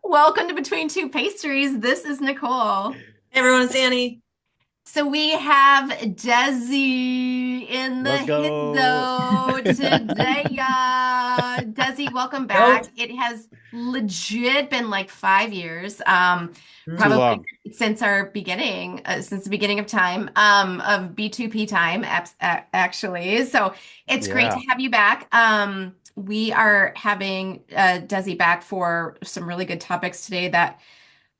Welcome to Between Two Pastries. This is Nicole. Hey everyone, it's Annie. So we have Dezi in the Let's go. hizzo today. Dezi, welcome Yo. back. It has legit been like 5 years, Too Mhm. probably long. since the beginning of time, of B2P time, actually. So it's great to Yeah. have you back. We are having Dezi back for some really good topics today that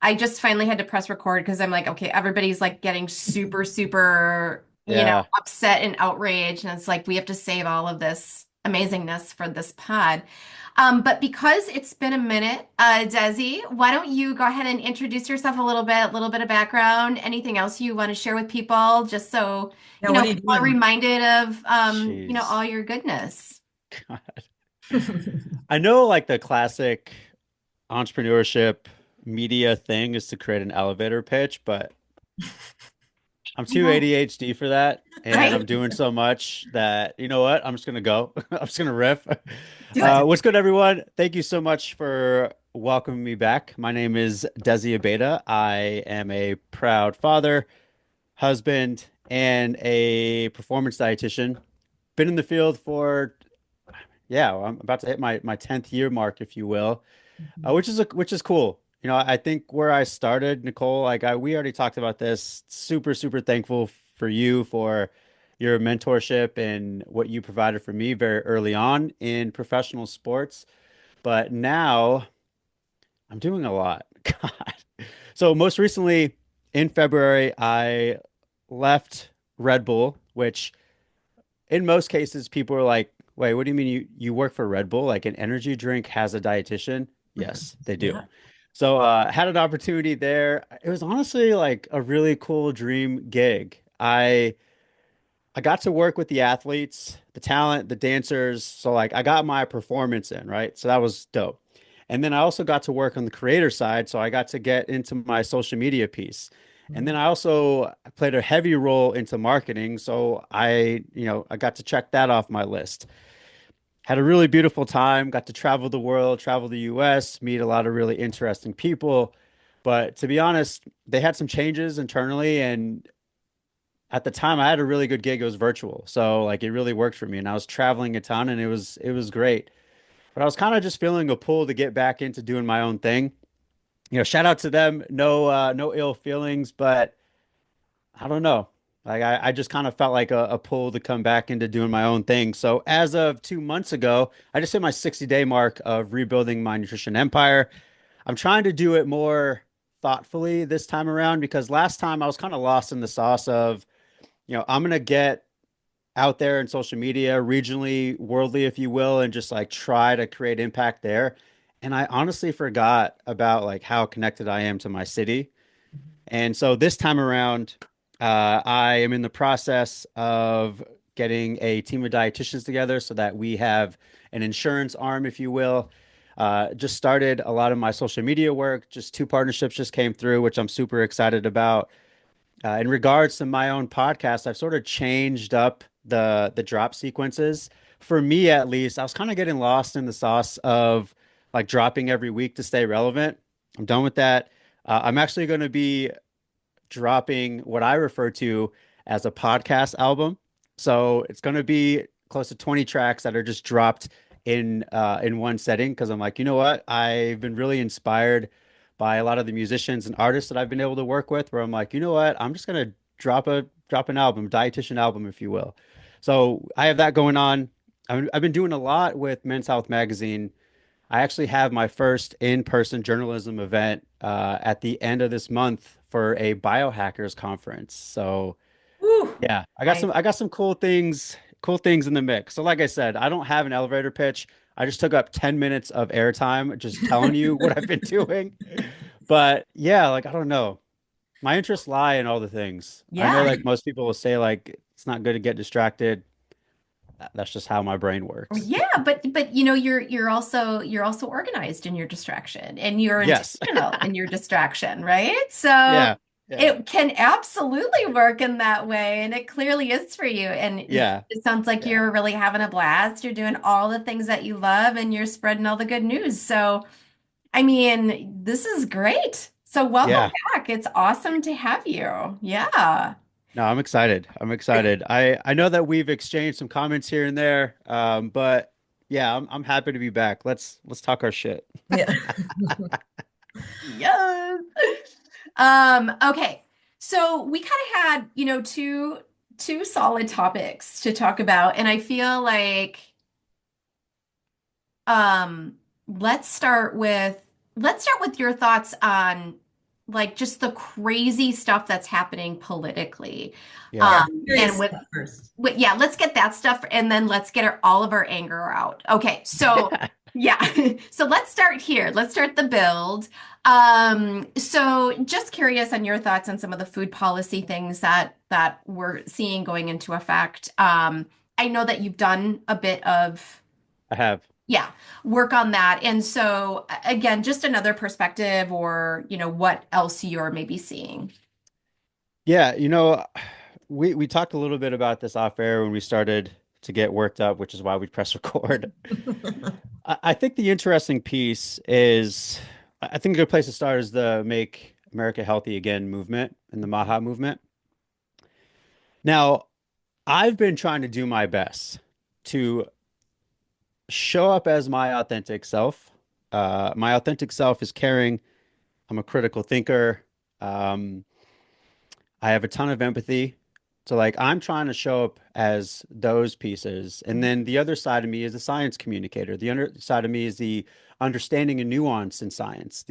I just finally had to press record because I'm like, okay, everybody's like getting super, super, Yeah. upset and outraged. And it's like, we have to save all of this amazingness for this pod. But because it's been a minute, Desi, why don't you go ahead and introduce yourself a little bit of background, anything else you want to share with people, just so, Yeah, what are you people are doing? reminded of, all Jeez. your goodness. God. I know like the classic entrepreneurship media thing is to create an elevator pitch, but I'm too Yeah. ADHD for that. And Right? I'm doing so much that, you know what? I'm just gonna go. I'm just gonna riff. Do it. What's good, everyone? Thank you so much for welcoming me back. My name is Dezi Abeyta. I am a proud father, husband, and a performance dietitian. Been in the field for, yeah, I'm about to hit my 10th year mark, if you will, which is cool. I think where I started, Nicole, we already talked about this. Super, super thankful for you for your mentorship and what you provided for me very early on in professional sports. But now I'm doing a lot. God. So most recently in February, I left Red Bull, which in most cases people are like, "Wait, what do you mean you work for Red Bull? Like an energy drink has a dietitian?" Mhm. Yes, they Yeah. do. So had an opportunity there. It was honestly like a really cool dream gig. I got to work with the athletes, the talent, the dancers. So like I got my performance in, right? So that was dope. And then I also got to work on the creator side, so I got to get into my social media piece. And then Mhm. I also played a heavy role into marketing, so I got to check that off my list. Had a really beautiful time, got to travel the world, travel the US, meet a lot of really interesting people. But to be honest, they had some changes internally, and at the time I had a really good gig. It was virtual. So like it really worked for me. And I was traveling a ton and it was great. But I was kind of just feeling a pull to get back into doing my own thing. Shout out to them. No ill feelings, but I don't know. Like I just kind of felt like a pull to come back into doing my own thing. So as of 2 months ago, I just hit my 60-day mark of rebuilding my nutrition empire. I'm trying to do it more thoughtfully this time around because last time I was kind of lost in the sauce of, I'm gonna get out there in social media, regionally, worldly, if you will, and just like try to create impact there. And I honestly forgot about like how connected I am to my city. And so this time around, I am in the process of getting a team of dietitians together so that we have an insurance arm, if you will. Just started a lot of my social media work. Just two partnerships just came through, which I'm super excited about. In regards to my own podcast, I've sort of changed up the drop sequences. For me, at least, I was kind of getting lost in the sauce of like dropping every week to stay relevant. I'm done with that. I'm actually going to be dropping what I refer to as a podcast album. So it's going to be close to 20 tracks that are just dropped in one setting because I'm like, you know what? I've been really inspired by a lot of the musicians and artists that I've been able to work with where I'm like, you know what? I'm just going to drop an album, dietitian album, if you will. So I have that going on. I've been doing a lot with Men's Health Magazine. I actually have my first in-person journalism event at the end of this month for a biohackers conference. So Woo. yeah, Nice. I got some cool things in the mix. So like I said, I don't have an elevator pitch. I just took up 10 minutes of airtime just telling you what I've been doing. But yeah, like I don't know. My interests lie in all the things. I know Yeah. like most people will say like it's not good to get distracted. That's just how my brain works. Yeah, but you're also organized in your distraction and you're Yes. intentional in your distraction, right? So Yeah. Yeah. It can absolutely work in that way, and it clearly is for you. And Yeah. it sounds like Yeah. you're really having a blast. You're doing all the things that you love, and you're spreading all the good news. So, I mean, this is great. So, welcome Yeah. back. It's awesome to have you. Yeah. No, I'm excited. I'm excited. I know that we've exchanged some comments here and there, but yeah, I'm happy to be back. Let's talk our shit. Yeah. Yes. Okay. So we kind of had, two solid topics to talk about, and I feel like Um, let's start with your thoughts on like just the crazy stuff that's happening politically. Yeah. Yeah. And Serious with, stuff first. yeah, let's get that stuff and then let's get all of our anger out. Okay, so yeah. So let's start here. Let's start the build. So just curious on your thoughts on some of the food policy things that we're seeing going into effect. I know that you've done a bit of I have. yeah, work on that. And so again, just another perspective or, what else you're maybe seeing. Yeah, we talked a little bit about this off air when we started to get worked up, which is why we press record. I think the interesting piece is, I think a good place to start is the Make America Healthy Again movement and the Maha movement. Now, I've been trying to do my best to show up as my authentic self. My authentic self is caring. I'm a critical thinker. Um, I have a ton of empathy. So like I'm trying to show up as those pieces. And then the other side of me is the science communicator. The other side of me is the understanding and nuance in science.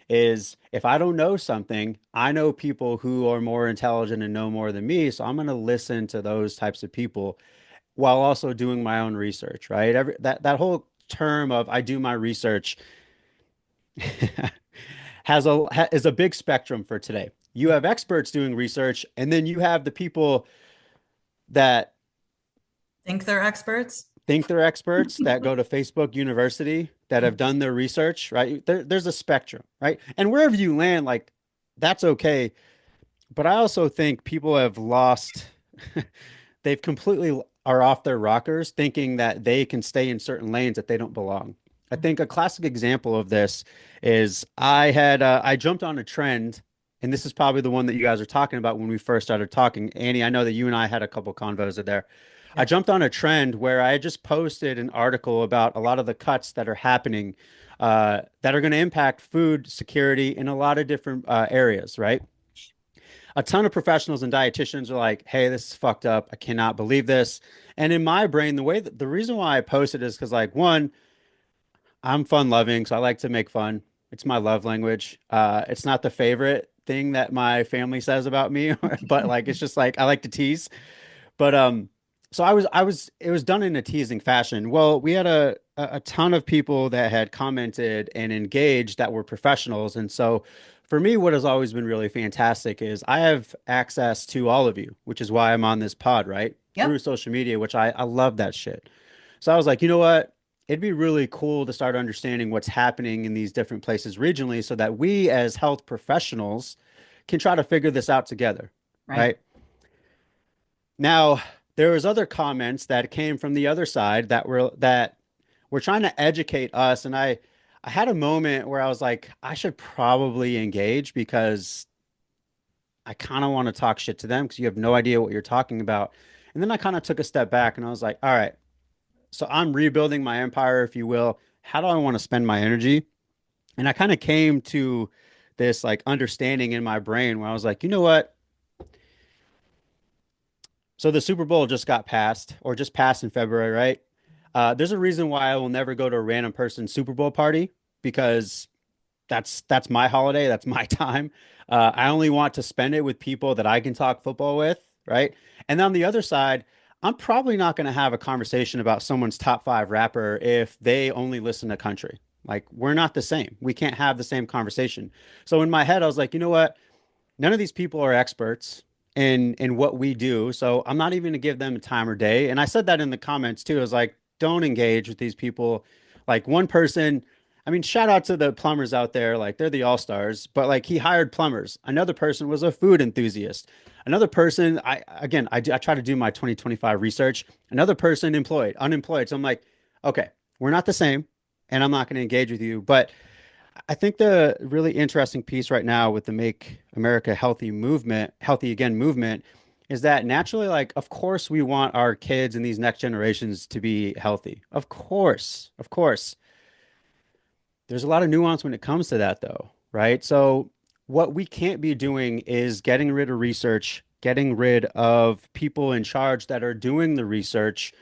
Is if I don't know something, I know people who are more intelligent and know more than me. So I'm going to listen to those types of people while also doing my own research, right? That whole term of I do my research is a big spectrum for today. You have experts doing research, and then you have the people that Think they're experts? think they're experts that go to Facebook University that have done their research, right? There's a spectrum, right? And wherever you land, like that's okay. But I also think people have lost, they've completely are off their rockers thinking that they can stay in certain lanes that they don't belong. I think a classic example of this is I jumped on a trend, and this is probably the one that you guys are talking about when we first started talking. Annie, I know that you and I had a couple convos there. I Yeah. jumped on a trend where I just posted an article about a lot of the cuts that are happening that are going to impact food security in a lot of different areas, right? A ton of professionals and dietitians are like, "Hey, this is fucked up. I cannot believe this." And in my brain, the reason why I posted is because, like, one, I'm fun loving, so I like to make fun. It's my love language. It's not the favorite thing that my family says about me, but like, it's just like I like to tease. But so it was done in a teasing fashion. Well, we had a ton of people that had commented and engaged that were professionals. And so for me, what has always been really fantastic is I have access to all of you, which is why I'm on this pod, right? Through Yep. social media, which I love that shit. So I was like, you know what? It'd be really cool to start understanding what's happening in these different places regionally so that we as health professionals can try to figure this out together, Right. right? Now, there was other comments that came from the other side that were trying to educate us, and I had a moment where I was like, I should probably engage because I kind of want to talk shit to them because you have no idea what you're talking about. And then I kind of took a step back and I was like, all right, so I'm rebuilding my empire, if you will. How do I want to spend my energy? And I kind of came to this like understanding in my brain where I was like, you know what? So the Super Bowl just got passed or just passed in February, right? There's a reason why I will never go to a random person's Super Bowl party because that's my holiday, that's my time. I only want to spend it with people that I can talk football with, right? And then on the other side, I'm probably not going to have a conversation about someone's top five rapper if they only listen to country. Like we're not the same. We can't have the same conversation. So in my head, I was like, you know what? None of these people are experts in what we do. So I'm not even going to give them a time or day. And I said that in the comments too. I was like, don't engage with these people. Like one person, I mean, shout out to the plumbers out there. Like they're the all-stars, but like he hired plumbers. Another person was a food enthusiast. Another person, I try to do my 2025 research. Another person employed, unemployed. So I'm like, okay, we're not the same, and I'm not going to engage with you. But I think the really interesting piece right now with the Make America Healthy Again movement, is that naturally, like, of course, we want our kids and these next generations to be healthy. Of course, of course. There's a lot of nuance when it comes to that, though, right? So, what we can't be doing is getting rid of research, getting rid of people in charge that are doing the research,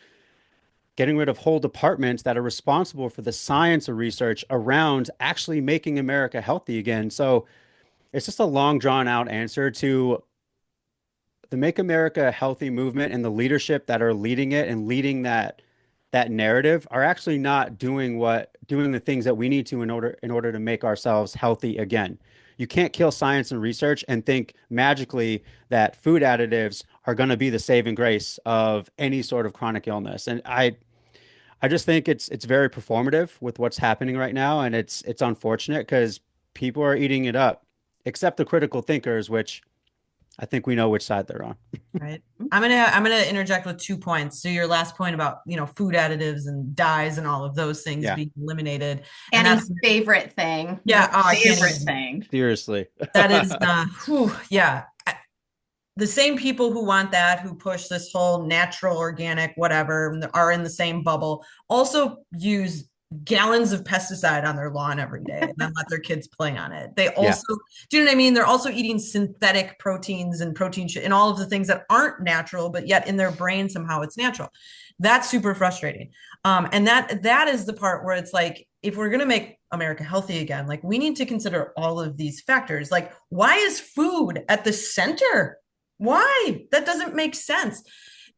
getting rid of whole departments that are responsible for the science of research around actually making America healthy again. So, it's just a long, drawn out answer to the Make America Healthy movement, and the leadership that are leading it and leading that narrative are actually not doing the things that we need to in order to make ourselves healthy again. You can't kill science and research and think magically that food additives are going to be the saving grace of any sort of chronic illness. And I just think it's very performative with what's happening right now, and it's unfortunate because people are eating it up, except the critical thinkers, which I think we know which side they're on. Right. I'm gonna interject with 2 points. So your last point about, food additives and dyes and all of those things Yeah, being eliminated. And Annie's that's, favorite thing. yeah, oh, I can't Favorite even. thing. seriously. That is whew, yeah. The same people who want that, who push this whole natural, organic, whatever, are in the same bubble, also use gallons of pesticide on their lawn every day and then let their kids play on it. They Yeah. also, do you know what I mean? They're also eating synthetic proteins and and all of the things that aren't natural, but yet in their brain somehow it's natural. That's super frustrating. And that is the part where it's like, if we're going to make America healthy again, like we need to consider all of these factors. Like, why is food at the center? Why? That doesn't make sense.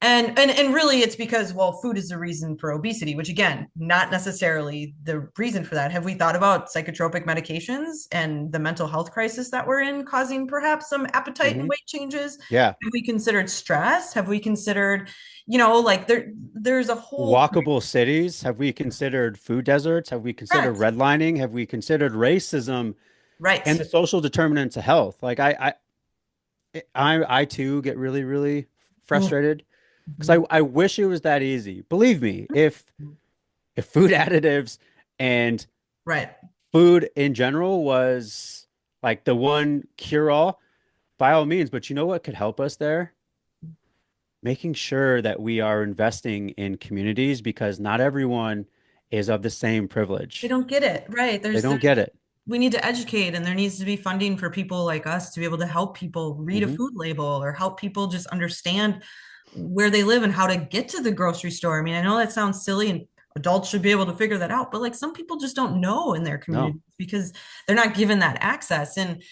And really it's because, well, food is the reason for obesity, which again, not necessarily the reason for that. Have we thought about psychotropic medications and the mental health crisis that we're in causing perhaps some appetite and Hmm. weight changes? Yeah. Have we considered stress? Have we considered, like there's a whole Walkable cities. Have we considered food deserts? Have we considered correct. redlining? Have we considered racism and Right. the social determinants of health? Like I too get really, really Oh, frustrated because mhm. I wish it was that easy. Believe me, if food additives and Right. food in general was like the one cure all, by all means. But you know what could help us there? Making sure that we are investing in communities because not everyone is of the same They privilege. don't get it. Right. They There's don't get it. we need to educate, and there needs to be funding for people like us to be able to help people read a Hmm. food label or help people just understand where they live and how to get to the grocery store. I mean, I know that sounds silly and adults should be able to figure that out, but like some people just don't know in their No. communities because they're not given that access. And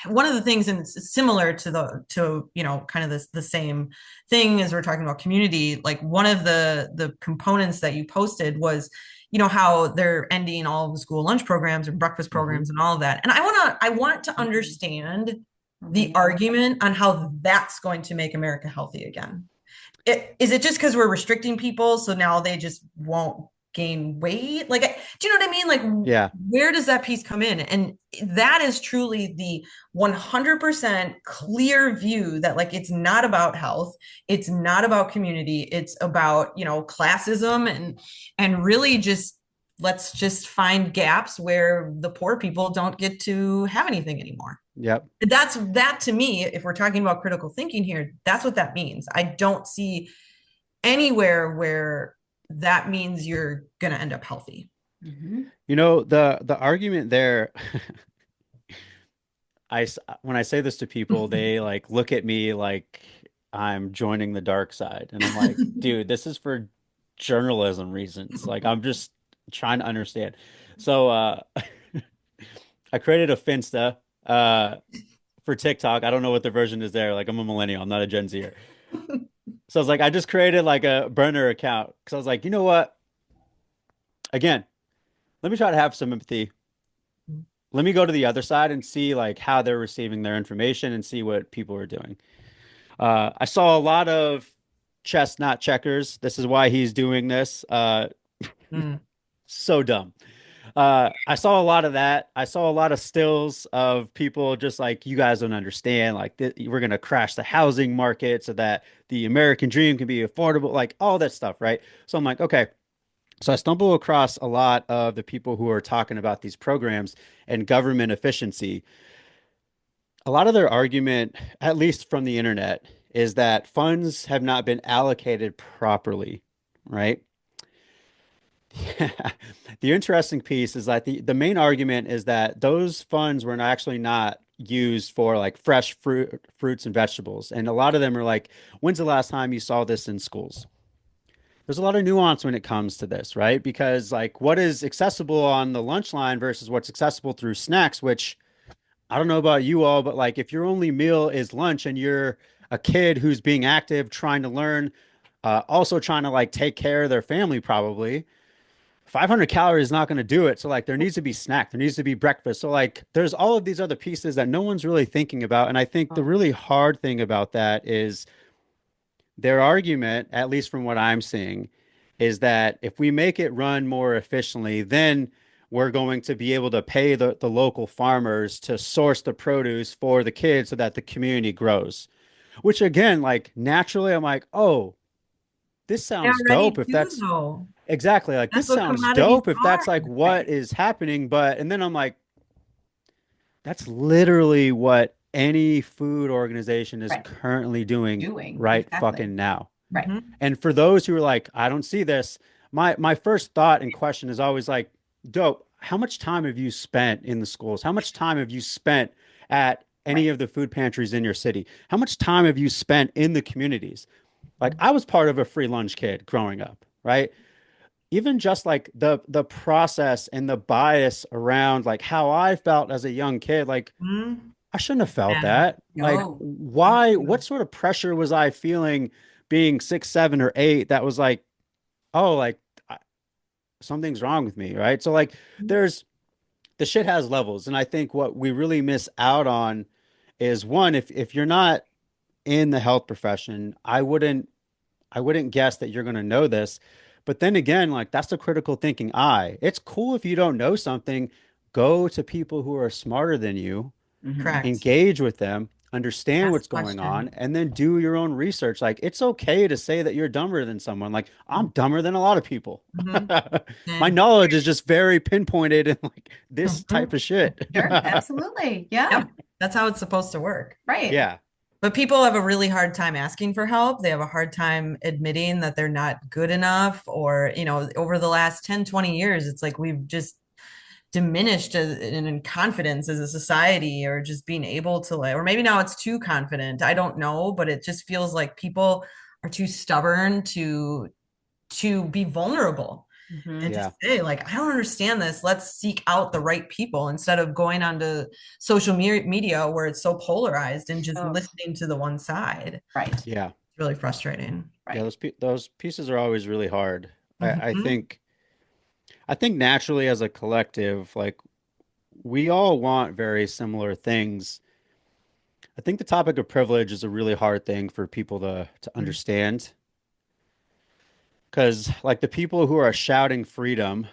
one of the things, and it's similar to kind of the same thing as we're talking about community, like one of the components that you posted was how they're ending all of the school lunch programs and breakfast Hmm. programs and all of that. And I want to understand the argument on how that's going to make America healthy again. Is it just because we're restricting people, so now they just won't gain weight? Like, do you know what I mean? Like, Yeah. where does that piece come in? And that is truly the 100% clear view that, like, it's not about health, it's not about community, it's about classism and really just let's just find gaps where the poor people don't get to have anything anymore. Yep. That to me, if we're talking about critical thinking here, that's what that means. I don't see anywhere where that means you're going to end up healthy. Mhm. The argument there, when I say this to people, they like look at me like I'm joining the dark side, and I'm like, dude, this is for journalism reasons. Like I'm just trying to understand. So I created a Finsta for TikTok. I don't know what the version is there. Like I'm a millennial, I'm not a Gen Zer. So I was like, I just created like a burner account because I was like, you know what? Again, let me try to have some empathy. Let me go to the other side and see like how they're receiving their information and see what people are doing. I saw a lot of chess, not checkers. This is why he's doing this. Mm. So dumb. I saw a lot of that. I saw a lot of stills of people just like, you guys don't understand. Like, we're going to crash the housing market so that the American dream can be affordable, like all that stuff, right? So I'm like, okay. So I stumble across a lot of the people who are talking about these programs and government efficiency. A lot of their argument, at least from the internet, is that funds have not been allocated properly, right? The interesting piece is that the main argument is that those funds were actually not used for like fruits and vegetables. And a lot of them are like, when's the last time you saw this in schools? There's a lot of nuance when it comes to this, right? Because like what is accessible on the lunch line versus what's accessible through snacks, which I don't know about you all, but like if your only meal is lunch and you're a kid who's being active, trying to learn, also trying to like take care of their family, probably 500 calories is not going to do it. So like there needs to be snack, there needs to be breakfast. So like there's all of these other pieces that no one's really thinking about. And I think the really hard thing about that is their argument, at least from what I'm seeing, is that if we make it run more efficiently, then we're going to be able to pay the local farmers to source the produce for the kids so that the community grows. Which again, like naturally, I'm like, oh, this They sounds already dope if do that's though. exactly like That's this what sounds commodities dope if are. that's like Right. what is happening. But and then I'm like, that's literally what any food organization is Right. currently doing Doing. right Exactly. fucking now. Right. Mhm. And for those who are like, I don't see this, my first thought and question is always like, dope, how much time have you spent in the schools? How much time have you spent at any Right. of the food pantries in your city? How much time have you spent in the communities? Like I was part of a free lunch kid growing up, right? Even just like the process and the bias around like how I felt as a young kid, like Mhm. I shouldn't have felt Yeah. that. Like, No. why? What sort of pressure was I feeling being 6, 7, or 8 that was like, oh, like I, something's wrong with me, right? So, like, there's the shit has levels. And I think what we really miss out on is one, if you're not in the health profession, I wouldn't guess that you're going to know this. But then again, like that's the critical thinking eye. It's cool if you don't know something, go to people who are smarter than you, Hmm. Correct. engage with them, understand Ask what's a going on, question. and then do your own research. Like it's okay to say that you're dumber than someone. Like I'm dumber than a lot of people. Mhm. My Yeah. knowledge is just very pinpointed in like this type Mhm. of shit. Sure. Absolutely. Yeah. Yep. That's how it's supposed to work. Right. Yeah. But people have a really hard time asking for help. They have a hard time admitting that they're not good enough, or, over the last 10, 20 years, it's like we've just diminished in confidence as a society, or just being able to like, or maybe now it's too confident. I don't know, but it just feels like people are too stubborn to be vulnerable Hmm. and to Yeah. say like, I don't understand this, let's seek out the right people instead of going onto social media where it's so polarized and just Oh, listening to the one side. right. Yeah. It's really frustrating. Yeah. Right. Those pieces are always really hard. I Mhm. think naturally as a collective, like we all want very similar things. I think the topic of privilege is a really hard thing for people to understand because like the people who are shouting freedom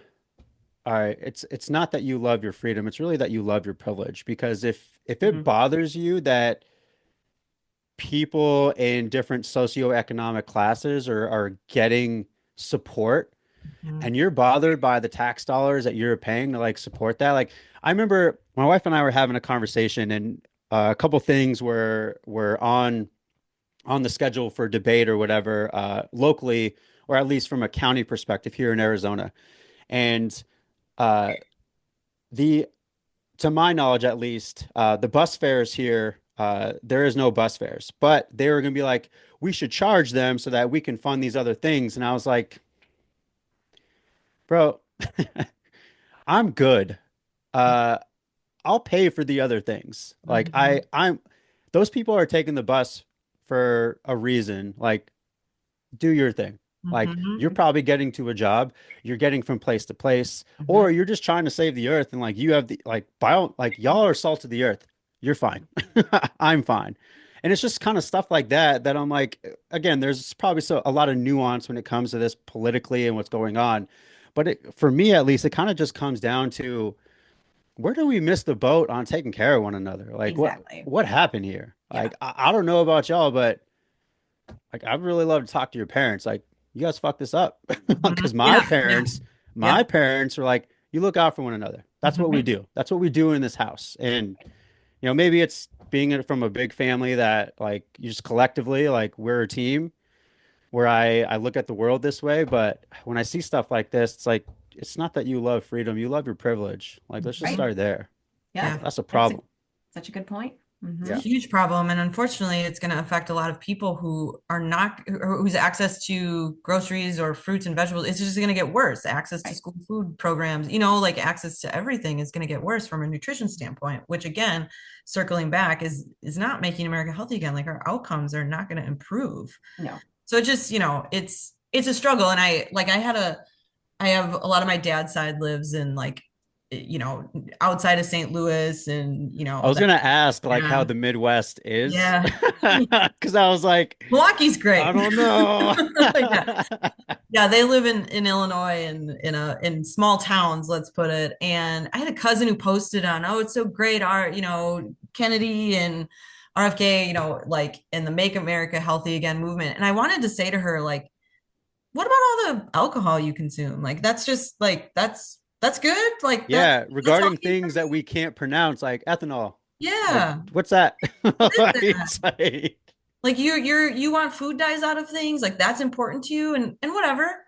are it's not that you love your freedom, it's really that you love your privilege because if it Hmm. bothers you that people in different socioeconomic classes are getting support Mhm. and you're bothered by the tax dollars that you're paying to like support that. Like I remember my wife and I were having a conversation and a couple things were on the schedule for debate or whatever locally or at least from a county perspective here in Arizona. And uh, the to my knowledge at least, the bus fares here, there is no bus fares, but they were going to be like, we should charge them so that we can fund these other things. And I was like, bro, I'm good. Uh, I'll pay for the other things. Like Mhm. those people are taking the bus for a reason. Like do your thing. Like you're Mhm. probably getting to a job, you're getting from place to place, or Mhm. you're just trying to save the earth and like you have the like bio like y'all are salt of the earth. You're fine. I'm fine. And it's just kind of stuff like that that I'm like, again, there's probably a lot of nuance when it comes to this politically and what's going on. But for me, at least, it kind of just comes down to where do we miss the boat on taking care of one another? Like Exactly. what happened here? Yeah. Like I don't know about y'all, but like I'd really love to talk to your parents. Like you guys fucked this up. Mhm. Because my Yeah, yeah, parents, yeah. my parents were like, you look out for one another. That's what we Mhm. do. That's what we do in this house. And maybe it's being from a big family that like you just collectively like we're a team where I look at the world this way, but when I see stuff like this, it's like it's not that you love freedom, you love your privilege. Like let's just Right. Mhm. start there. Yeah. Yeah. That's a That's problem. such a good point. It's a Hmm. Yeah. huge problem, and unfortunately, it's going to affect a lot of people who are not whose access to groceries or fruits and vegetables. It's just going to get worse. Access to Right. school food programs, like access to everything is going to get worse from a nutrition standpoint. Which again, circling back, is not making America healthy again. Like our outcomes are not going to improve. No. So it just, it's a struggle. And I have a lot of my dad's side lives in like, outside of St. Louis and, I was that, gonna ask like how yeah, the Midwest is, yeah. because I was like, Milwaukee's I great. don't know. Yeah. Yeah, they live in Illinois and in small towns, let's put it. And I had a cousin who posted on, oh, it's so great, Kennedy and RFK, like in the Make America Healthy Again movement. And I wanted to say to her, like, what about all the alcohol you consume? Like that's just like that's good. Like Yeah, that's regarding healthy for things that you. we can't pronounce, like ethanol. Like, Yeah. what's that? What is Like, that? it's like, Like you want food dyes out of things, like that's important to you and whatever.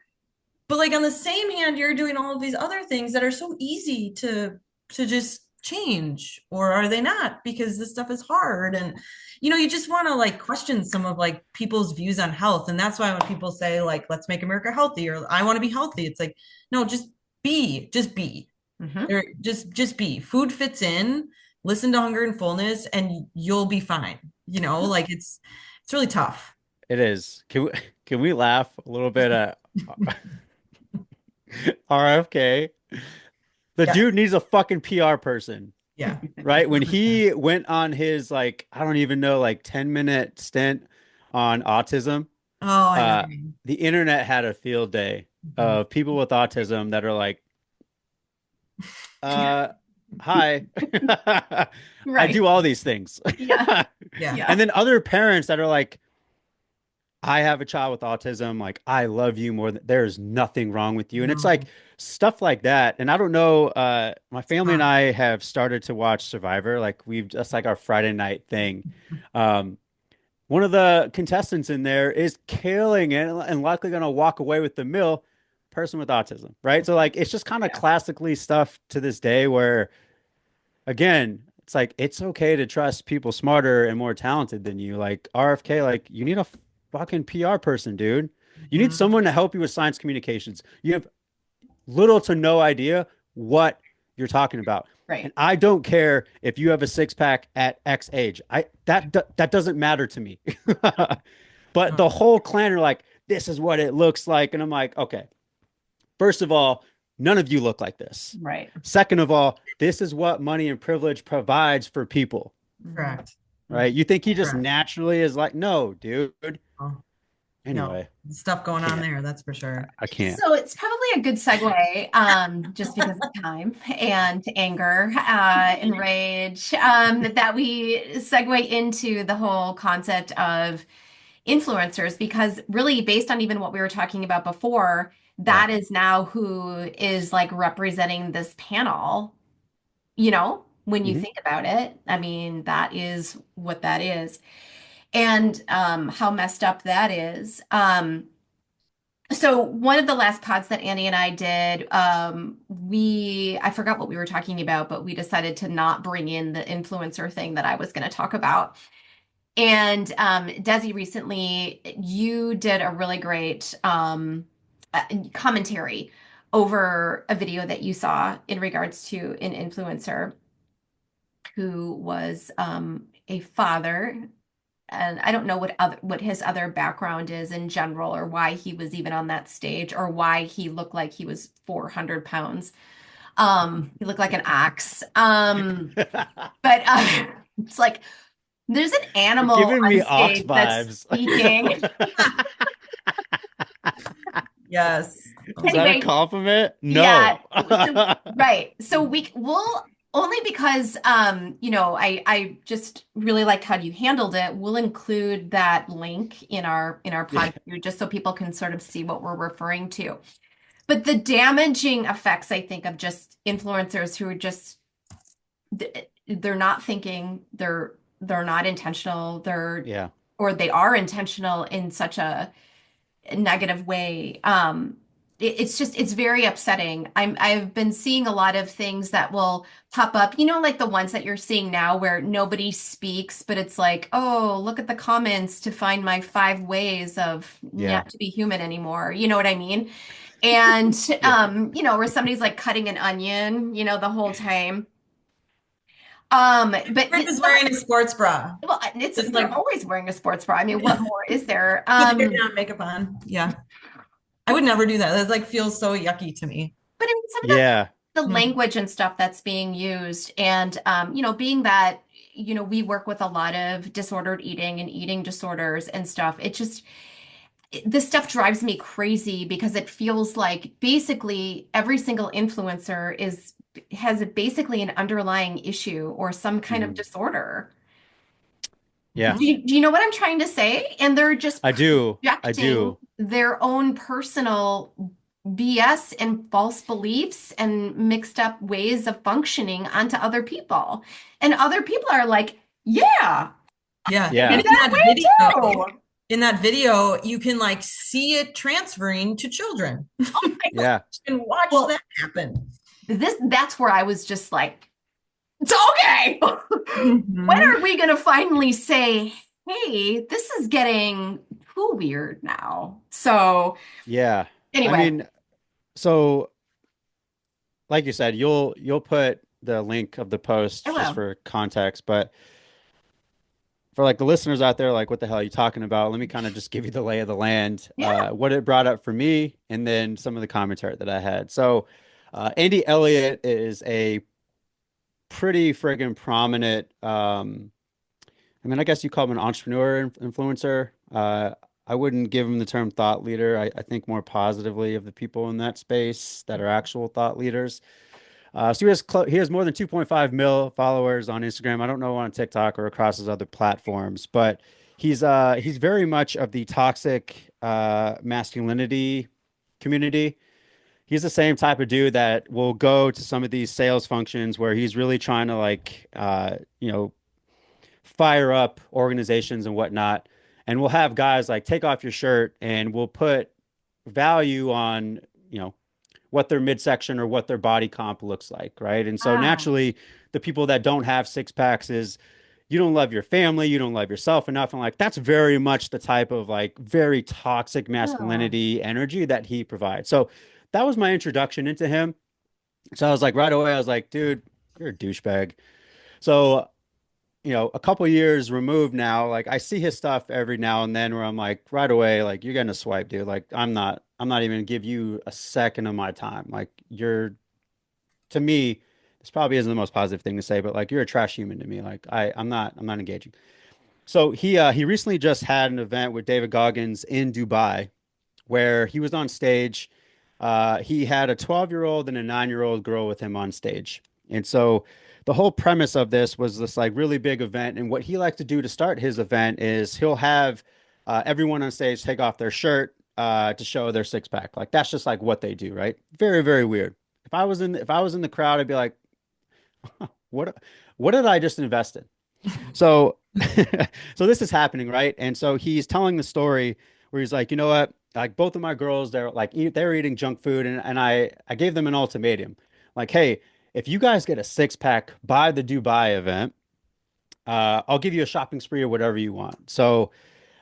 But like on the same hand, you're doing all of these other things that are so easy to just change, or are they not? Because this stuff is hard, and you just want to like question some of like people's views on health, and that's why when people say like let's make America healthy or I want to be healthy, it's like no, just be, Hmm. or just be. Food fits in. Listen to hunger and fullness, and you'll be fine. Like it's really tough. it is. Can we laugh a little bit at RFK? The Yeah, dude needs a fucking PR person, yeah. right? When he went on his like, I don't even know, like 10-minute stint on autism, Oh, I know what uh, you mean. the internet had a field day Mhm. of people with autism that are like, uh, hi, I Right. do all these things. Yeah. Yeah. And Yeah. then other parents that are like, I have a child with autism. Like, I love you more than there's nothing wrong with you. And it's like No. stuff like that. And I don't know, my It's family and tough. I have started to watch Survivor. Like, that's like our Friday night thing. Um, one of the contestants in there is killing it and likely going to walk away with the mill, person with autism, right? So, like, it's just kind of Yeah. classically stuff to this day where, again, it's like it's okay to trust people smarter and more talented than you. Like RFK, like you need a fucking PR person, dude. You need Mhm. someone to help you with science communications. You have little to no idea what you're talking about. Right. And I don't care if you have a six pack at X age. That doesn't matter to me. But No. the whole clan are like, this is what it looks like. And I'm like, okay, first of all, none of you look like this. Right. Second of all, this is what money and privilege provides for people, Mhm. Correct. right? You think he just Correct. naturally is like, no, dude. Oh, no, Anyway, stuff I going on can't. there, that's for sure. I can't. So it's probably a good segue, just because of time and anger, and rage, that we segue into the whole concept of influencers, because really, based on even what we were talking about before, Yeah. that is now who is like representing this panel, when you Hmm. think about it. I mean, that is what that is. And how messed up that is. So one of the last pods that Annie and I did, I forgot what we were talking about, but we decided to not bring in the influencer thing that I was going to talk about. And Desi, recently you did a really great commentary over a video that you saw in regards to an influencer who was a father, and I don't know what his other background is in general, or why he was even on that stage, or why he looked like he was 400 pounds. He looked like an ox. But it's like there's an You're animal giving on me ox stage that's vibes. speaking. Yes. Is that a Anyway, compliment? yeah. No. So, right. So we'll only because I just really like how you handled it. We'll include that link in our Yeah. pod just so people can sort of see what we're referring to. But the damaging effects, I think, of just influencers who are just they're not thinking, they're not intentional, Yeah. or they are intentional in such a negative way. It's just it's very upsetting. I've been seeing a lot of things that will pop up, like the ones that you're seeing now where nobody speaks, but it's like, oh, look at the comments to find my 5 ways of Yeah. not to be human anymore. You know what I mean? And Yeah. where somebody's like cutting an onion, the whole time. But Chris is wearing a sports bra. well, Just they're like always wearing a sports bra. I mean, what more is there? with hair down, makeup on. Yeah. I would never do that. That like feels so yucky to me. But I mean, some of Yeah. the Yeah. language and stuff that's being used, and being that we work with a lot of disordered eating and eating disorders and stuff. This stuff drives me crazy because it feels like basically every single influencer has basically an underlying issue or some kind of Mhm. disorder. Yeah. Do you know what I'm trying to say? And they're just I do. I projecting do. their own personal BS and false beliefs and mixed up ways of functioning onto other people. And other people are like, yeah, Yeah. I And Yeah. do that way too. in that video, you can like see it transferring to children. You Yeah. can watch Well, that happen. that's where I was just like, it's okay. When Mhm. are we going to finally say, hey, this is getting too weird now? So, Yeah. I anyway, mean, so like you said, you'll put the link of the I post just will. for context, but for like the listeners out there, like what the hell are you talking about? Let me kind of just give you the lay of the land, Yeah. what it brought up for me, and then some of the commentary that I had. So, Andy Elliott is a pretty friggin' prominent. I mean, I guess you call him an entrepreneur influencer. I wouldn't give him the term thought leader. I think more positively of the people in that space that are actual thought leaders. So he has more than 2.5 mil followers on Instagram. I don't know on TikTok or across his other platforms, but he's very much of the toxic masculinity community. He's the same type of dude that will go to some of these sales functions where he's really trying to like fire up organizations and whatnot. And we'll have guys like take off your shirt and we'll put value on, you know, what their midsection or what their body comp looks like, right? And so Ah, naturally, the people that don't have six packs is you don't love your family, you don't love yourself enough. And like that's very much the type of like very toxic oh, masculinity energy that he provides. So that was my introduction into him. So I was like right away, I was like, dude, you're a douchebag. So a couple years removed now, like I see his stuff every now and then where I'm like, right away, like you're gonna swipe, dude. Like I'm not even gonna give you a second of my time. Like to me, this probably isn't the most positive thing to say, but like you're a trash human to me. Like I'm not engaging. So he recently just had an event with David Goggins in Dubai where he was on stage. He had a 12-year-old and a 9-year-old girl with him on stage. And so the whole premise of this was this like really big event. And what he likes to do to start his event is he'll have everyone on stage take off their shirt to show their six pack. Like that's just like what they do, right? Very, very weird. If I was in the crowd, I'd be like, what what did I just invest in? So so this is happening, right? And so he's telling the story where he's like, you know what? Like both of my girls, they're eating junk food, and I gave them an ultimatum. Like, hey, if you guys get a six pack by the Dubai event, I'll give you a shopping spree or whatever you want. So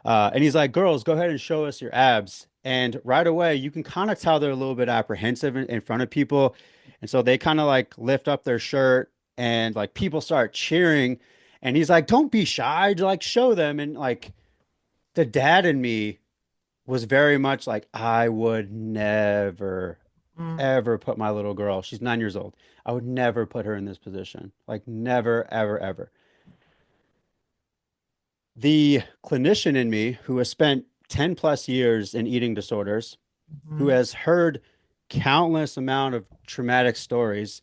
and he's like, girls, go ahead and show us your abs. And right away, you can kind of tell they're a little bit apprehensive in front of people. And so they kind of like lift up their shirt and like people start cheering. And he's like, don't be shy, like show them. And like the dad in me was very much like, I would never, Mm. ever put my little girl, she's 9 years old. I would never put her in this position. Like never, ever, ever. The clinician in me who has spent 10 plus years in eating disorders, who Mhm. has heard countless amount of traumatic stories,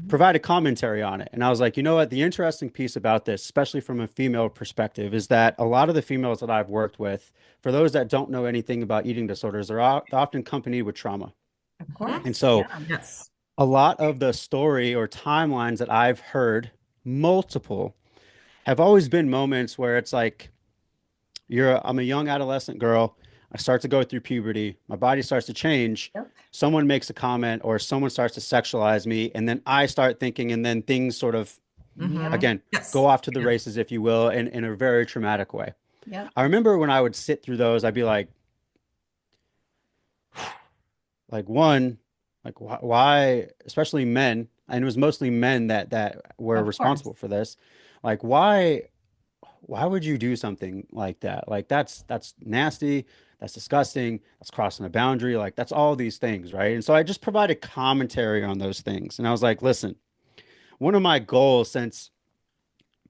provide a commentary on it. And I was like, you know what? The interesting piece about this, especially from a female perspective, is that a lot of the females that I've worked with, for those that don't know anything about eating disorders, are often accompanied with trauma. Of course. And so Yeah. Yes. a lot of the story or timelines that I've heard, multiple, have always been moments where it's like, I'm a young adolescent girl. I start to go through puberty. My body starts to change. Yep. Someone makes a comment or someone starts to sexualize me. And then I start thinking, and then things sort of, Yep. again, Yes. go off to the races, if you will, in a very traumatic way. Yep. I remember when I would sit through those, I'd be like one, like why, especially men, and it was mostly men that were Of course. responsible for this. Like, why would you do something like that? Like that's nasty, that's disgusting, that's crossing a boundary, like that's all these things, right? And so I just provided commentary on those things. And I was like, listen, one of my goals since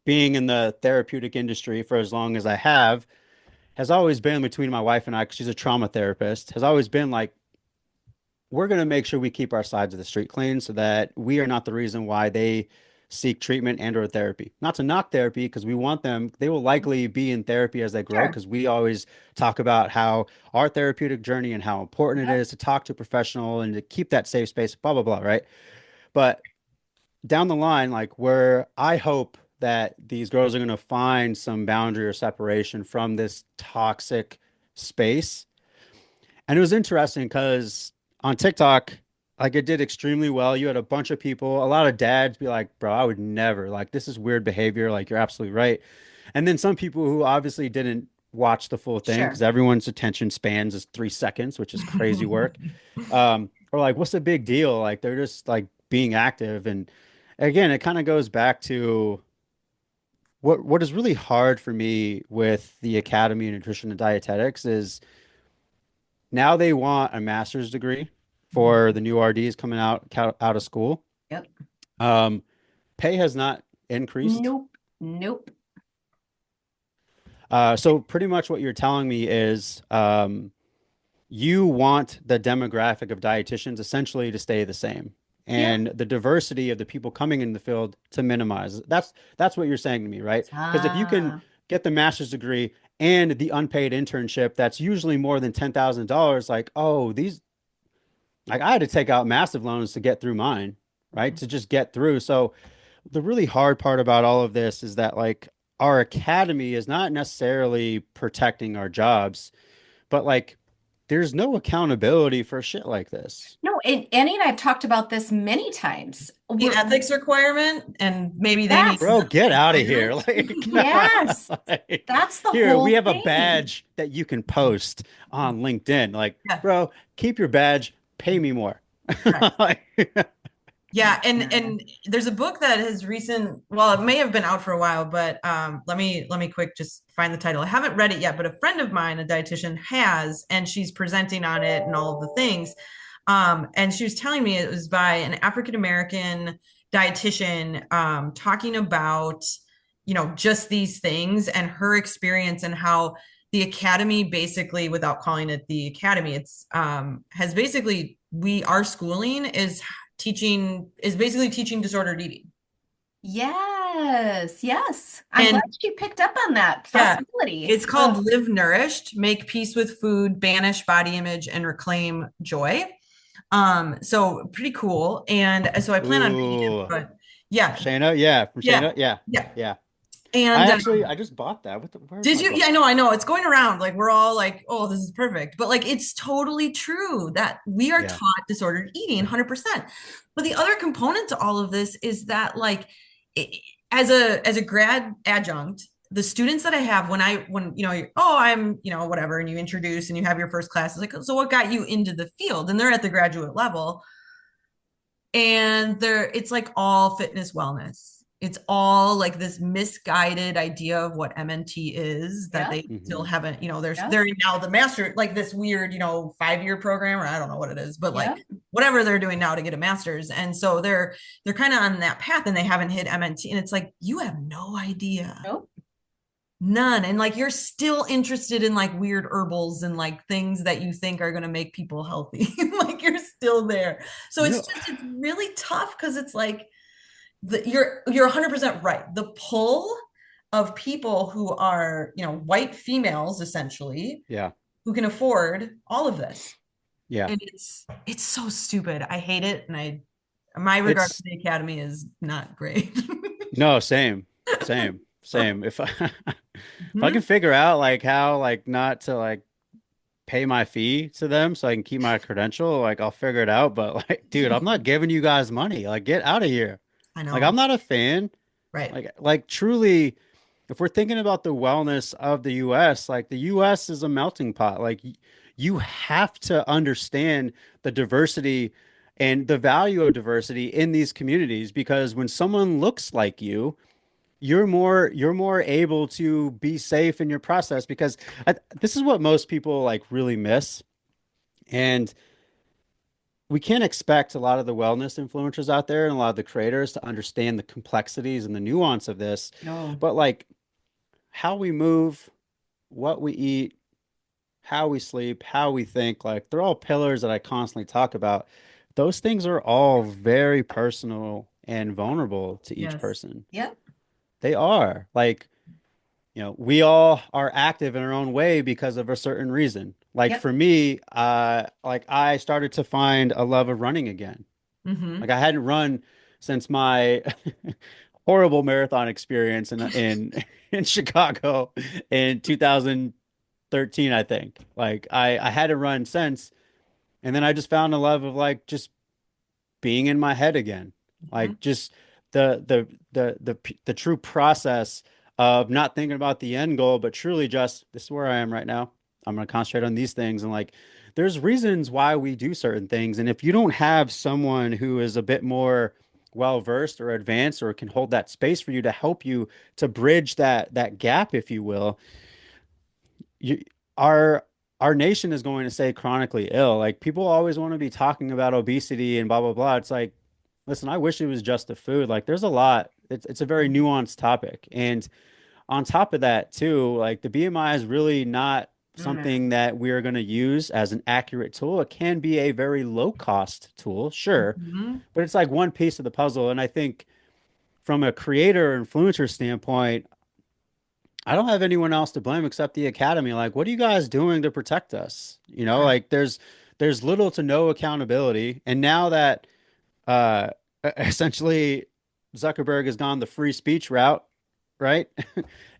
being in the therapeutic industry for as long as I have has always been between my wife and I, 'cause she's a trauma therapist, has always been like, we're going to make sure we keep our sides of the street clean so that we are not the reason why they seek treatment and or therapy. Not to knock therapy, because we want them, they will likely be in therapy as they grow, Sure. because we always talk about how our therapeutic journey and how important it Yep. is to talk to a professional and to keep that safe space, blah, blah, blah, right? But down the line, like where I hope that these girls are going to find some boundary or separation from this toxic space. And it was interesting because on TikTok, like it did extremely well. You had a bunch of people, a lot of dads be like, bro, I would never, like, this is weird behavior. Like, you're absolutely right. And then some people who obviously didn't watch the full thing, because Sure. everyone's attention spans is 3 seconds, which is crazy work. Or like, what's the big deal? Like, they're just like being active. And again, it kind of goes back to what is really hard for me with the Academy of Nutrition and Dietetics is now they want a master's degree for the new RDs coming out of school. Yep. Um, Pay has not increased. Nope. Nope. So pretty much what you're telling me is you want the demographic of dietitians essentially to stay the same Yeah. and the diversity of the people coming in the field to minimize. That's what you're saying to me, right? Because if you can Ah, get the master's degree and the unpaid internship, that's usually more than $10,000. Like, oh, these, like I had to take out massive loans to get through mine, right? To just get through. So the really hard part about all of this is that like our academy is not necessarily protecting our jobs, but like there's no accountability for shit like this. no, and Annie and I have talked about this many times. The ethics requirement, and maybe they need Yes. Bro, to get out of here. Like, Yes. like, That's the here, we whole have a thing. badge that you can post on LinkedIn. Like, Yeah. bro, keep your badge, pay me more. Right. Like, Yeah, and there's a book that has well, it may have been out for a while, but let me quick just find the title. I haven't read it yet, but a friend of mine, a dietitian, has, and she's presenting on it and all of the things. And she was telling me it was by an African American dietitian, talking about, just these things and her experience and how the academy basically, without calling it the academy, it's has basically our schooling is basically teaching disordered eating. Yes. Yes. I'm And glad you picked up on that yeah, possibility. it's called Live Nourished, Make Peace with Food, Banish Body Image, and Reclaim Joy. So pretty cool. And so I plan on reading it, ooh, but yeah, Shayna, yeah, from yeah, Shayna, yeah, yeah. yeah. And I just bought that. Where's did my you? book? Yeah, I know. It's going around. Like we're all like, oh, this is perfect. But like, it's totally true that we are Yeah. taught disordered eating 100%. But the other component to all of this is that like, as a grad adjunct, the students that I have when I'm whatever, and you introduce and you have your first class, it's like, so what got you into the field? And they're at the graduate level, and it's like all fitness wellness. It's all like this misguided idea of what MNT is that Yeah. they still Mhm. haven't, Yeah. they're now the master, like this weird, 5-year program, or I don't know what it is, but like Yeah. whatever they're doing now to get a master's. And so they're kind of on that path and they haven't hit MNT. And it's like, you have no idea Nope. None. And like you're still interested in like weird herbals and like things that you think are going to make people healthy. Like you're still there. So You know, it's really tough because it's like you're 100% right. The pull of people who are, white females essentially, yeah, who can afford all of this. yeah. And it's so stupid. I hate it, and my regard for It's the academy is not great. no, same. If I if I can Mhm. figure out like how like not to like pay my fee to them so I can keep my credential, like I'll figure it out. But like, dude, I'm not giving you guys money. Like, get out of here. I Like, I'm know. not a fan. Right. Like truly, if we're thinking about the wellness of the US, like the US is a melting pot. Like you have to understand the diversity and the value of diversity in these communities because when someone looks like you, you're more able to be safe in your process because this is what most people like really miss. And we can't expect a lot of the wellness influencers out there and a lot of the creators to understand the complexities and the nuance of this. No. But like how we move, what we eat, how we sleep, how we think, like they're all pillars that I constantly talk about. Those things are all very personal and vulnerable to each Yes. person. Yep. They are. Like, we all are active in our own way because of a certain reason. Like Yep. for me, like I started to find a love of running again. Mm-hmm. Like I hadn't run since my horrible marathon experience in in Chicago in 2013, I think. Like I hadn't run since, and then I just found a love of like just being in my head again. Mm-hmm. Like just the true process of not thinking about the end goal, but truly just this is where I am right now. I'm going to concentrate on these things and like there's reasons why we do certain things. And if you don't have someone who is a bit more well versed or advanced or can hold that space for you to help you to bridge that gap, if you will, you our nation is going to stay chronically ill. Like people always want to be talking about obesity and blah blah blah. It's like, listen, I wish it was just the food. Like there's a lot. It's a very nuanced topic. And on top of that, too, like the BMI is really not Mm-hmm. something that we're going to use as an accurate tool. It can be a very low cost tool, sure, Mm-hmm. but it's like one piece of the puzzle. And I think from a creator or influencer standpoint, I don't have anyone else to blame except the academy. Like, what are you guys doing to protect us? Yeah. Like there's little to no accountability. And now that uh essentially Zuckerberg has gone the free speech route, right?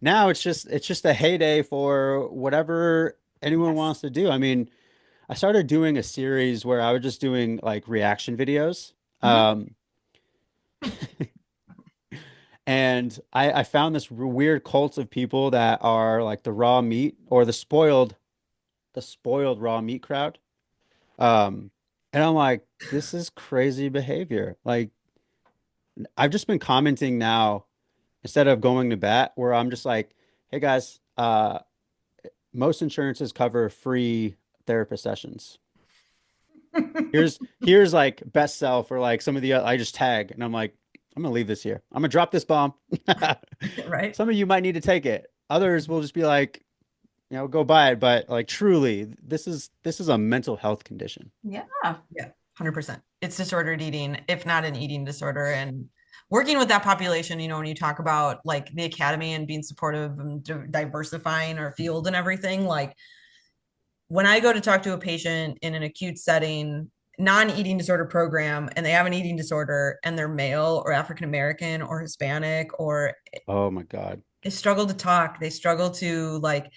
Now it's just a heyday for whatever anyone Yes. wants to do. I mean, I started doing a series where I was just doing like reaction videos. Mm-hmm. Um, and I found this weird cult of people that are like the raw meat or the spoiled raw meat crowd. And I'm like, this is crazy behavior. Like, I've just been commenting now instead of going to bat, where I'm just like, hey guys, most insurances cover free therapist sessions. Here's like best sell for like some of the I just tag and I'm like, I'm gonna leave this here. I'm gonna drop this bomb. Right. Some of you might need to take it. Others will just be like, go buy it. But like truly, this is a mental health condition. Yeah. Yeah, 100%. It's disordered eating, if not an eating disorder. And working with that population, when you talk about like the academy and being supportive and diversifying our field and everything, like when I go to talk to a patient in an acute setting, non-eating disorder program, and they have an eating disorder and they're male or African American or Hispanic, or Oh my God. they struggle to talk, they struggle to like,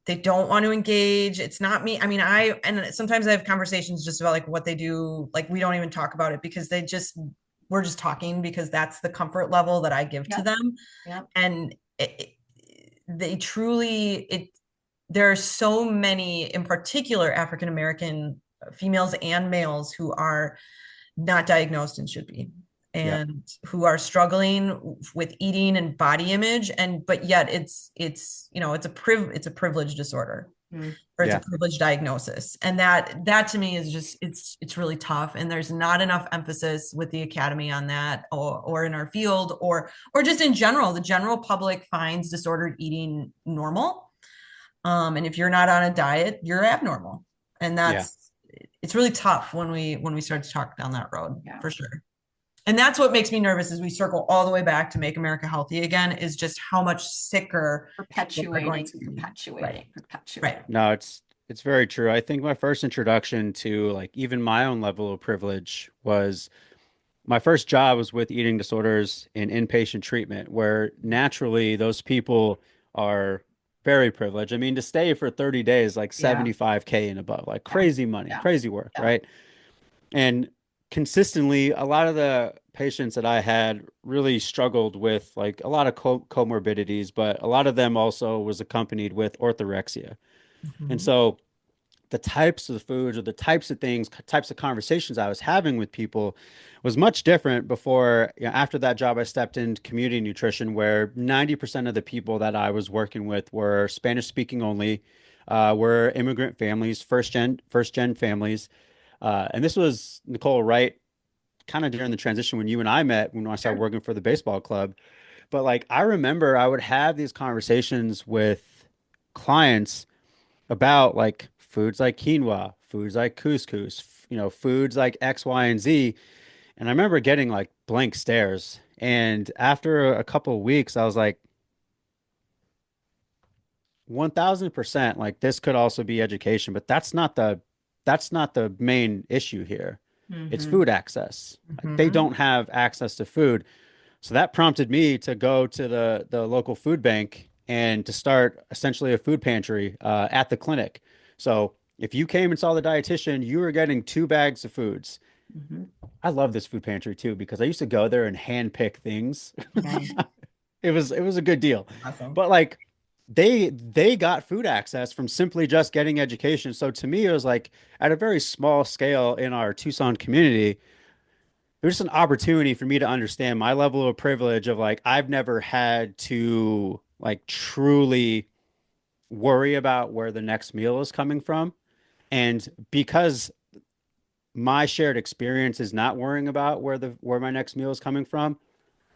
they don't want to engage. It's not me. I mean, and sometimes I have conversations just about like what they do. Like we don't even talk about it because we're just talking because that's the comfort level that I give to Yep. them. Yep. And they truly, there are so many, in particular, African American females and males who are not diagnosed and should be, Yep. and who are struggling with eating and body image, and but yet it's a privilege disorder. Mm. or it's a Yeah. privileged diagnosis. And that to me is just, it's really tough. And there's not enough emphasis with the academy on that, or in our field, or just in general. The general public finds disordered eating normal. And if you're not on a diet, you're abnormal. And Yeah. it's really tough when we start to talk down that road, Yeah. for sure. And that's what makes me nervous, as we circle all the way back to Make America Healthy Again, is just how much sicker people are going Perpetuating, to be. perpetuating, Right. perpetuating. Right. No, it's very true. I think my first introduction to like even my own level of privilege was my first job was with eating disorders in inpatient treatment, where naturally those people are very privileged. I mean, to stay for 30 days, like Yeah. 75K and above, like Yeah. crazy money, Yeah. crazy work, Yeah. right? And consistently, a lot of the patients that I had really struggled with like a lot of comorbidities, but a lot of them also was accompanied with orthorexia. And Mhm. so the types of foods or the types of things, types of conversations I was having with people was much different before, after that job, I stepped into community nutrition where 90% of the people that I was working with were Spanish speaking only, were immigrant families, first gen families. And this was Nicole, right? Kind of during the transition when you and I met, when I started Sure. working for the baseball club. But like, I remember I would have these conversations with clients about like foods like quinoa, foods like couscous, foods like X, Y, and Z. And I remember getting like blank stares. And after a couple of weeks, I was like, 1000%, like this could also be education, but that's not the main issue here. It's Mm-hmm. food access. Like they Mhm. don't have access to food. So that prompted me to go to the local food bank and to start essentially a food pantry at the clinic. So if you came and saw the dietitian, you were getting 2 bags of foods. Mm-hmm. I love this food pantry too because I used to go there and hand pick things. Nice. It was a good deal. Awesome. But like they got food access from simply just getting education. So to me, it was like at a very small scale in our Tucson community, it was just an opportunity for me to understand my level of privilege of like I've never had to like truly worry about where the next meal is coming from. And because my shared experience is not worrying about where my next meal is coming from,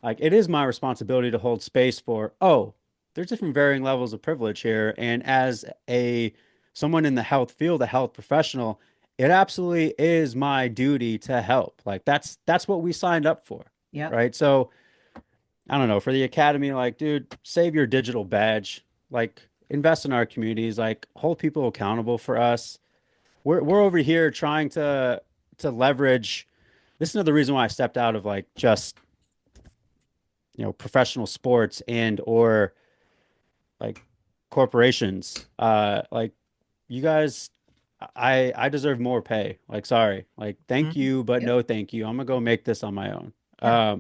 like it is my responsibility to hold space for, oh, there's different varying levels of privilege here. And as a someone in the health field, a health professional, it absolutely is my duty to help. Like that's what we signed up for. Yep. Right. So I don't know, for the academy, like, dude, save your digital badge, like invest in our communities, like hold people accountable for us. We're over here trying to leverage. This is another reason why I stepped out of like just professional sports and or like corporations. Like you guys, I deserve more pay. Like sorry, like thank Mhm. you, but Yep. no thank you. I'm gonna go make this on my own. Yeah.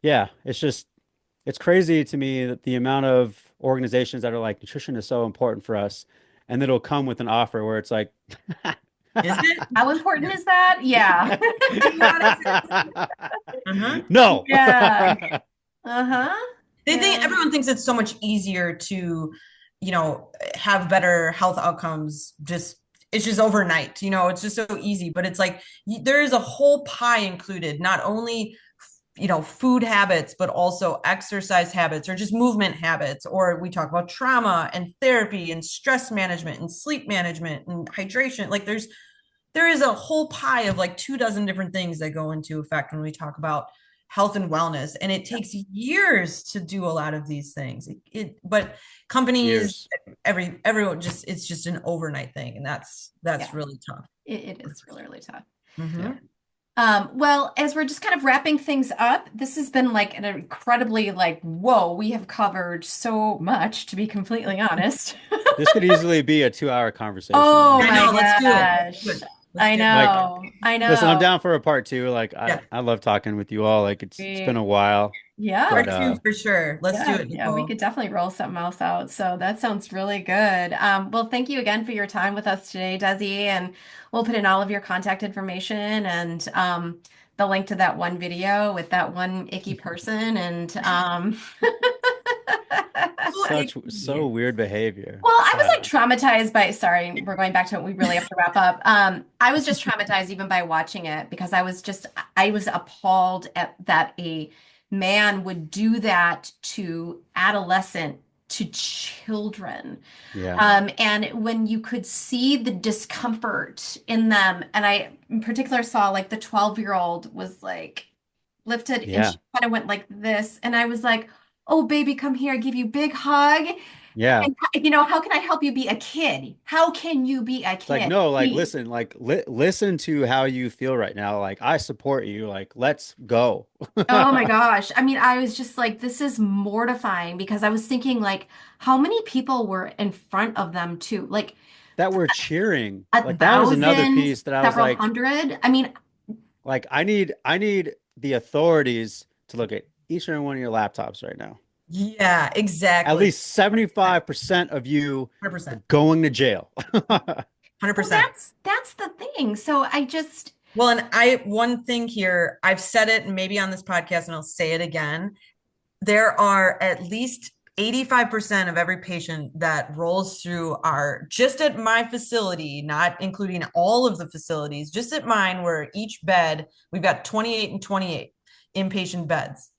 Yeah, it's crazy to me that the amount of organizations that are like nutrition is so important for us, and it'll come with an offer where it's like, Is it? How important Yeah. is that? Yeah. To be honest, uh-huh. no. Yeah. Uh-huh. They think Yeah. everyone thinks it's so much easier to, have better health outcomes. Just it's just overnight. It's just so easy. But it's like there is a whole pie included, not only food habits, but also exercise habits or just movement habits. Or we talk about trauma and therapy and stress management and sleep management and hydration. Like there is a whole pie of like 2 dozen different things that go into effect when we talk about health and wellness, and it takes years to do a lot of these things. But companies, Years. everyone, just it's just an overnight thing, and that's Yeah. really tough. It is really, really tough. Yeah. Mm-hmm. Well, as we're just kind of wrapping things up, this has been like an incredibly like, whoa, we have covered so much, to be completely honest. This could easily be a 2-hour conversation. Oh I my know. Let's do it. gosh. Good. Let's I do it. Like, know. I listen, I'm know. down for a part two. Like, I Yeah. I love talking with you all. Like, it's been We, a while, yeah. but Part two for sure. Let's do Yeah, it, yeah, we Nicole. could definitely roll something else out. So that sounds really good. Well, thank you again for your time with us today, Desi, and we'll put in all of your contact information and the link to that one video with that one icky person. And So weird behavior. Well, I was like traumatized by, sorry, we're going back to it. We really have to wrap up. I was just traumatized even by watching it because I was appalled at that a man would do that to to children. Yeah. And when you could see the discomfort in them, and I in particular saw like the 12-year-old was like lifted and Yeah. she kind of went like this. And I was like, oh, baby, come here, I give you a big hug. Yeah. And, how can I help you be a kid? How can you be a It's like, kid? no, like, Please. listen, like, listen to how you feel right now. Like, I support you. Like, let's go. Oh my gosh. I mean, I was just like, this is mortifying because I was thinking, like, how many people were in front of them too? Like That we're cheering. a Like, that was another thousand, piece that I was several like, hundred. I mean, I need the authorities to look at each and every one of your laptops right now. Yeah, At exactly. least 75% of you are 100%. going to jail. well, 100%. that's the thing. So I just, Well, and one thing here, I've said it and maybe on this podcast, and I'll say it again. There are at least 85% of every patient that rolls through just at my facility, not including all of the facilities, just at mine, where each bed, we've got 28 and 28 inpatient beds.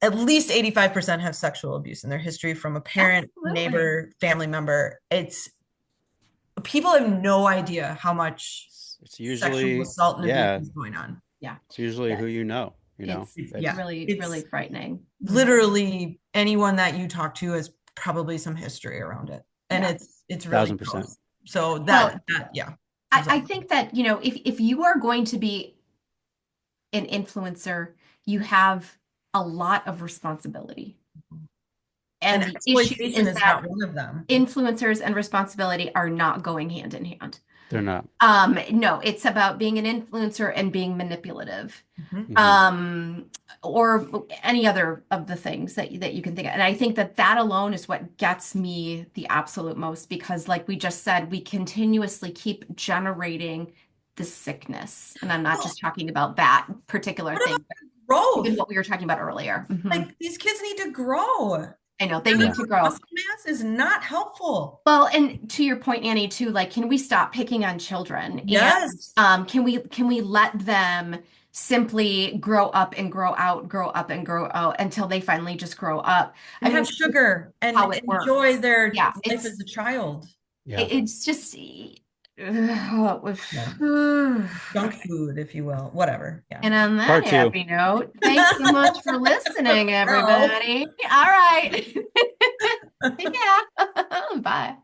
At least 85% have sexual abuse in their history from a parent, absolutely. neighbor, family member. People have no idea how much It's sexual usually, assault and abuse yeah, is going on. Yeah. it's usually Yeah. who you know, It's Yeah, it's really, really it's frightening. Mhm. literally anyone that you talk to has probably some history around it, and Yeah. it's really 1000%. gross. So Well, that yeah. I think that, if you are going to be an influencer, you have a lot of responsibility. And And the issue exploitation is is that not one of them. influencers and responsibility are not going hand in hand. They're not. No, it's about being an influencer and being manipulative. Mhm. Hmm. Or any other of the things that you can think of. And I think that that alone is what gets me the absolute most because, like we just said, we continuously keep generating the sickness. And I'm not Well, just talking about that particular what about thing, but even growth? what we were talking about earlier. Mhm. Like these kids need to grow. I know they Having need Yeah. to more grow. muscle mass is not helpful. Well, and to your point, Annie, too, like, can we stop picking on children? And Yes. can we let them simply grow up and grow out, grow up and grow out until they finally just grow up? I And mean, have sugar how and it enjoy works. their Yeah, life as a child. Yeah. it's just ugh, Yeah. ugh. Junk food, if you will. Whatever. Yeah. And on that Part two. happy note, thanks so much for listening, No. everybody. All right. Yeah. Bye.